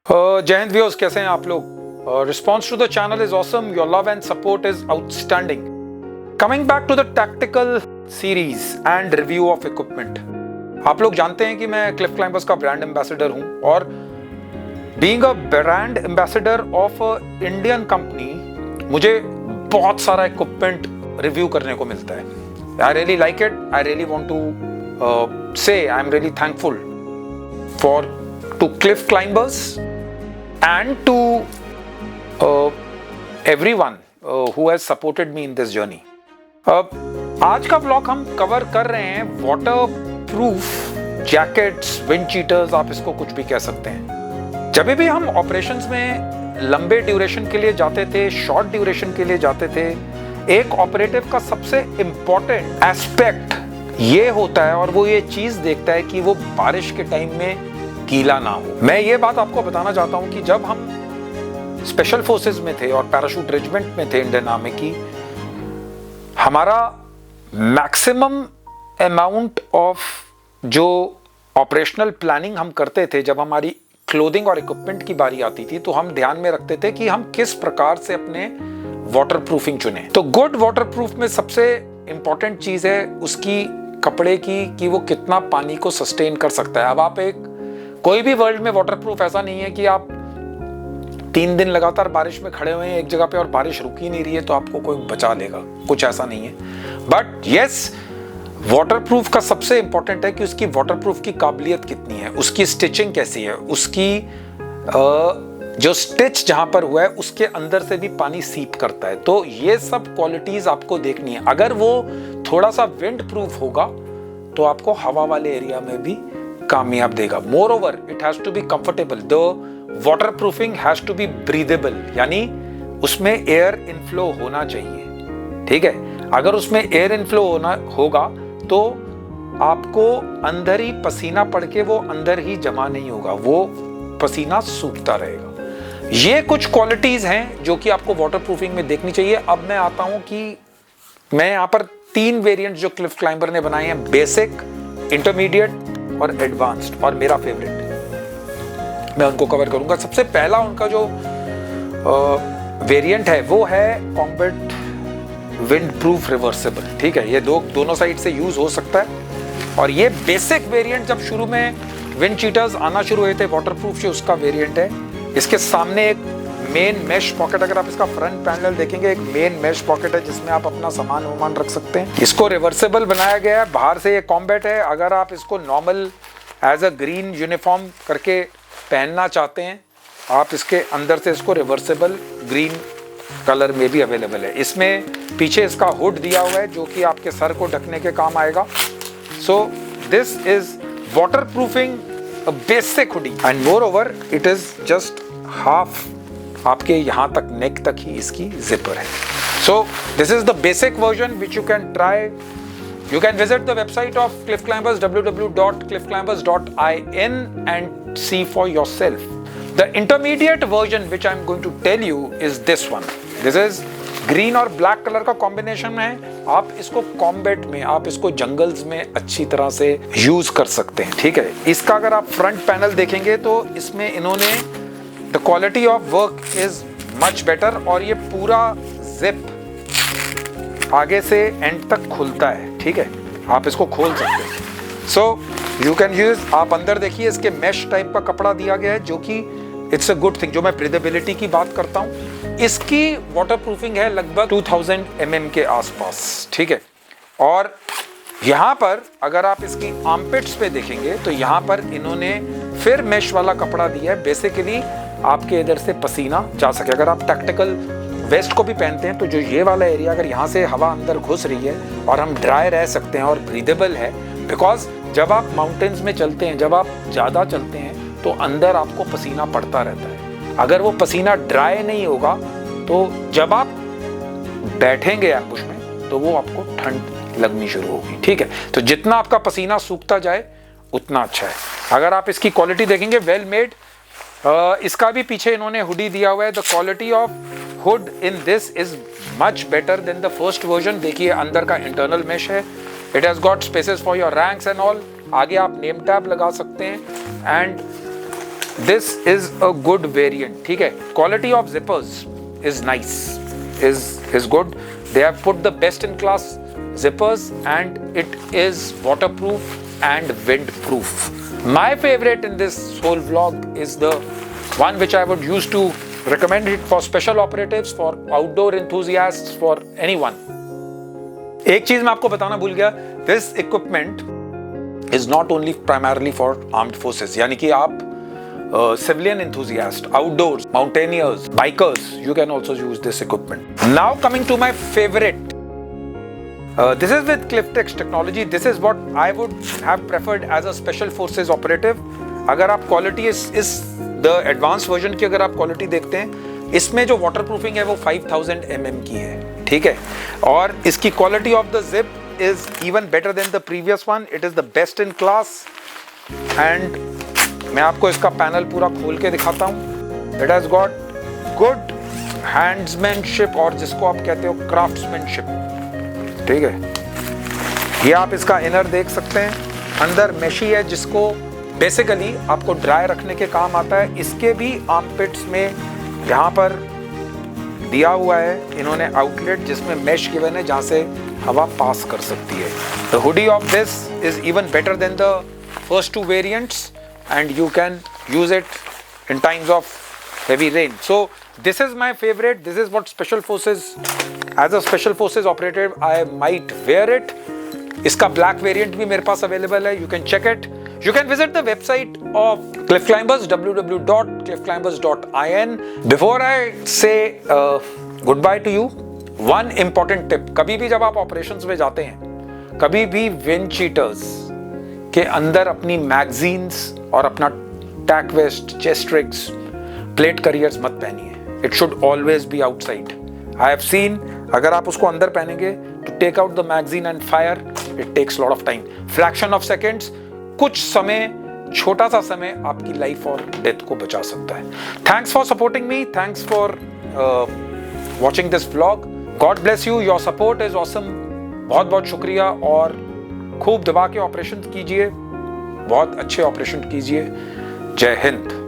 जय हिंद व्यूअर्स, कैसे हैं आप लोग? Response to the channel is awesome, your love and support is outstanding. Coming back to the tactical series and review of equipment. आप लोग जानते हैं कि मैं क्लिफ क्लाइंबर्स का ब्रांड एम्बेसडर हूं और being a brand ambassador of Indian company मुझे बहुत सारा इक्विपमेंट रिव्यू करने को मिलता है. I really like it. I really want to say I am really thankful for to Cliff climbers and to everyone who has supported me in this journey. आज का vlog हम कवर कर रहे हैं water proof jackets, wind cheaters, आप इसको कुछ भी कह सकते हैं. जब भी हम ऑपरेशंस में लंबे ड्यूरेशन के लिए जाते थे, शॉर्ट ड्यूरेशन के लिए जाते थे, एक ऑपरेटिव का सबसे इंपॉर्टेंट एस्पेक्ट ये होता है और वो ये चीज देखता है कि वो बारिश के टाइम में गीला ना हो. मैं ये बात आपको बताना चाहता हूं कि जब हम स्पेशल फोर्सेस में थे और पैराशूट रेजिमेंट में थे इंडियन आर्मी की, हमारा मैक्सिमम अमाउंट ऑफ जो ऑपरेशनल प्लानिंग हम करते थे, जब हमारी क्लोथिंग और इक्विपमेंट की बारी आती थी, तो हम ध्यान में रखते थे कि हम किस प्रकार से अपने वाटर प्रूफिंग चुने. तो गुड वाटर प्रूफ में सबसे इंपॉर्टेंट चीज है उसकी कपड़े की कि वो कितना पानी को सस्टेन कर सकता है. अब आप कोई भी वर्ल्ड में वाटरप्रूफ ऐसा नहीं है कि आप 3 दिन लगातार बारिश में खड़े हुए हैं एक जगह पे और बारिश रुक ही नहीं रही है तो आपको कोई बचा लेगा, कुछ ऐसा नहीं है. बट यस, वाटरप्रूफ का सबसे इंपॉर्टेंट है कि उसकी वाटरप्रूफ की काबिलियत कितनी है, उसकी स्टिचिंग कैसी है, उसकी जो स्टिच जहां पर हुआ है उसके अंदर से भी पानी सीप करता है. तो ये सब क्वालिटीज आपको देखनी है. अगर वो थोड़ा सा विंड प्रूफ होगा तो आपको हवा वाले एरिया में भी कामयाब देगा. More it has to be comfortable. The water proofing has to be breathable, यानी उसमें एयर इनफ्लो होना चाहिए. ठीक है, अगर उसमें एयर इनफ्लो होगा तो आपको अंदर ही पसीना पड़ के वो अंदर ही जमा नहीं होगा, वो पसीना सूखता रहेगा. ये कुछ क्वालिटीज हैं जो कि आपको वाटर प्रूफिंग में देखनी चाहिए. अब मैं आता हूं कि मैं यहां पर 3 वेरिएंट जो क्लिफ क्लाइंबर ने बनाए हैं, बेसिक, इंटरमीडिएट और एडवांस्ड, और मेरा फेवरेट, मैं उनको कवर करूंगा. सबसे पहला उनका जो वेरिएंट है वो है कॉम्बैट विंड प्रूफ रिवर्सेबल. ठीक है, ये दोनों साइड से यूज हो सकता है. और ये बेसिक वेरिएंट जब शुरू में विंड चीटर्स आना शुरू हुए थे वाटर प्रूफ, जो उसका वेरिएंट है. इसके सामने एक मेन मैश पॉकेट, अगर आप इसका फ्रंट पैनल देखेंगे, एक मेन मैश पॉकेट है जिसमें आप अपना सामान रख सकते हैं. इसको रिवर्सेबल बनाया गया है. बाहर से ये कॉम्बैट है. अगर आप इसको normal as a green uniform करके पहनना चाहते हैं, आप इसके अंदर से इसको रिवर्सेबल ग्रीन कलर में भी अवेलेबल है. इसमें पीछे इसका हुड दिया हुआ है जो कि आपके सर को ढकने के काम आएगा. सो this is water proofing basic hoodie and more over it is just half, आपके यहां तक नेक तक ही इसकी जिपर है. सो this is the basic version which you can try. You can visit the website of Cliff Climbers, www.cliffclimbers.in, and see for yourself. The intermediate version which I am going to tell you is this one. This is green और black colour का combination में है. आप इसको combat में, आप इसको jungles में अच्छी तरह से यूज कर सकते हैं. ठीक है, इसका अगर आप फ्रंट पैनल देखेंगे तो इसमें इन्होंने the quality of work is much better और ये पूरा जिप आगे से एंड तक खुलता है. ठीक है, आप इसको खोल सकते हैं. So you can use. आप अंदर देखिए, इसके मैश टाइप का कपड़ा दिया गया है जो कि इट्स अ गुड थिंग. जो मैं ब्रीदेबिलिटी की बात करता हूं, इसकी वाटर प्रूफिंग है लगभग 2000 mm के आसपास. ठीक है, और यहां पर अगर आप इसकी आर्मपिट्स पे देखेंगे तो यहां पर इन्होंने फिर मैश वाला कपड़ा दिया है, बेसिकली आपके इधर से पसीना जा सके. अगर आप टैक्टिकल वेस्ट को भी पहनते हैं तो जो ये वाला एरिया, अगर यहाँ से हवा अंदर घुस रही है और हम ड्राई रह सकते हैं और ब्रीदेबल है, बिकॉज जब आप माउंटेन्स में चलते हैं, जब आप ज़्यादा चलते हैं तो अंदर आपको पसीना पड़ता रहता है. अगर वो पसीना ड्राई नहीं होगा तो जब आप बैठेंगे एम्बुश में तो वो आपको ठंड लगनी शुरू होगी. ठीक है, तो जितना आपका पसीना सूखता जाए उतना अच्छा है. अगर आप इसकी क्वालिटी देखेंगे, वेल मेड. इसका भी पीछे इन्होंने हुडी दिया हुआ है. The quality of hood in this is much better than the first version. देखिए, अंदर का इंटरनल मेश है. It has got spaces for your ranks and all. आगे आप नेम टैब लगा सकते हैं. And this is a good variant. ठीक है, quality of zippers is nice, is good. They have put the best in class zippers and it is waterproof and windproof. My favorite in this whole vlog is the one which I would use to recommend it for special operatives, for outdoor enthusiasts, for anyone. एक चीज मैं आपको बताना भूल गया, this equipment is not only primarily for armed forces, यानी कि आप civilian enthusiast, outdoors, mountaineers, bikers, you can also use this equipment. Now coming to my favorite. This is with Cliftex technology. This is what I would have preferred as a special forces operative. अगर आप quality इस the advance version की अगर आप quality देखते हैं, इसमें जो वाटर प्रूफिंग है वो 5000 mm की है, ठीक है, और इसकी quality of the zip is even better than the previous one. It is the best in class and मैं आपको इसका पैनल पूरा खोल के दिखाता हूँ. इट हैज गॉट गुड हैंड्समैनशिप और जिसको आप कहते हो क्राफ्ट्समैनशिप, ठीक है. ये आप इसका इनर देख सकते हैं, अंदर मेशी है जिसको बेसिकली आपको ड्राई रखने के काम आता है. इसके भी आर्मपिट्स में यहाँ पर दिया हुआ है इन्होंने आउटलेट जिसमें मेश गिवन है जहाँ से हवा पास कर सकती है. The hoodie of this is even better than the first two variants and you can use it in times of heavy rain. So this is my favourite. This is what special forces, as a special forces operative I might wear it. इसका black variant भी मेरे पास available है. You can check it. You can visit the website of Cliff Climbers, www.cliffclimbers.in. Before I say goodbye to you, one important tip. कभी भी जब आप operations में जाते हैं, कभी भी wind cheaters के अंदर अपनी magazines और अपना tack vest, chest rigs, plate carriers मत पहनिए. It should always be outside. I have seen अगर आप उसको अंदर पहनेंगे to take out the magazine and fire, it takes a lot of time. Fraction of seconds, कुछ समय, छोटा सा समय आपकी लाइफ और डेथ को बचा सकता है. Thanks for supporting me, thanks for watching this vlog. God bless you, your support is awesome. बहुत बहुत शुक्रिया और खूब दबा के ऑपरेशन कीजिए, बहुत अच्छे ऑपरेशन कीजिए. जय हिंद.